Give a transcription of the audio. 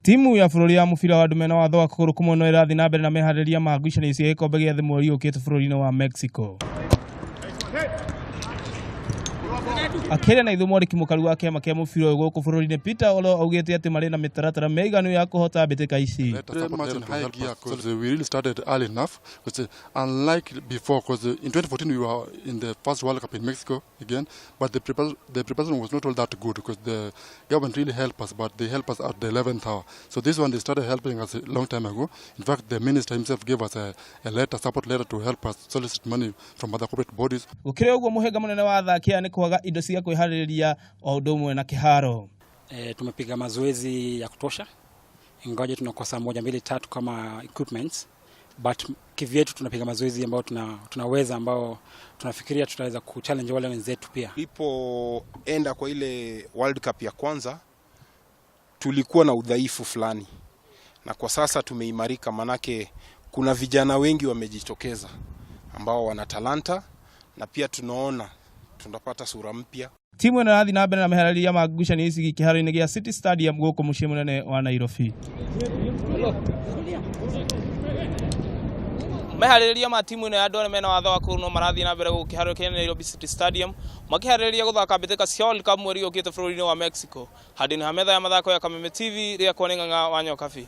Timu ya bururi ya mubira wa andu mena watho wa kuguru kumwe no irathi na mbere na Mehariria ma ngucanio cia gikombe gia thi mweri ukiite bururi-ini wa Mexico. Akĩaria na ithumo mũkaru wa kĩama kĩa mũbira ũyũ gũkũ bũrũri-inĩ Peter Olo augĩte atĩ marĩ na mĩtaratara mĩiganu ya kũhota mbĩtĩka ici. We really started early enough, because unlike before, because in 2014 we were in the first World Cup in Mexico again, but the preparation was not all that good because the government really helped us, but they helped us at the 11th hour. So this one they started helping us a long time ago. In fact, the minister himself gave us a support letter to help us solicit money from other corporate bodies. Gukira ũguo mũhĩnga mũnene wa athaki nĩ kwaga indo cia kwĩharĩrĩria o ũndũ ũmwe na kihaaro. Tumepiga mazoezi ya kutosha. Ingawaje tunakosa 1, 2, 3 kama equipments, but kivyetu tunapiga mazoezi ambao tunaweza, ambao tunafikiria tutaweza kuchallenge wale wenzetu pia. Ilipoenda kwa ile World Cup ya kwanza tulikuwa na udhaifu fulani, na kwa sasa tumeimarika, manake kuna vijana wengi wamejitokeza ambao wana talanta, na pia tunaona tunapata sura mpya. Timu ĩno ĩrathiĩ na mbere na Mehariria ma ngucanio ici kihaaro-ini gĩa City Stadium gũkũ mũciĩ mũnene wa Nairobi. Mehariria ma timu ĩno ya andũ arĩa mena watho wa kũguru no marathiĩ na mbere gũkũ kihaaro kĩa Nairobi City Stadium makĩharĩrĩria gũthaka mbĩtĩka cia World Cup mweri ũkiite bũrũri-inĩ wa Mexico. Handũ-inĩ ha metha ya mathako ya Kameme TV rĩa Kenya Amputee wa Nyokabi.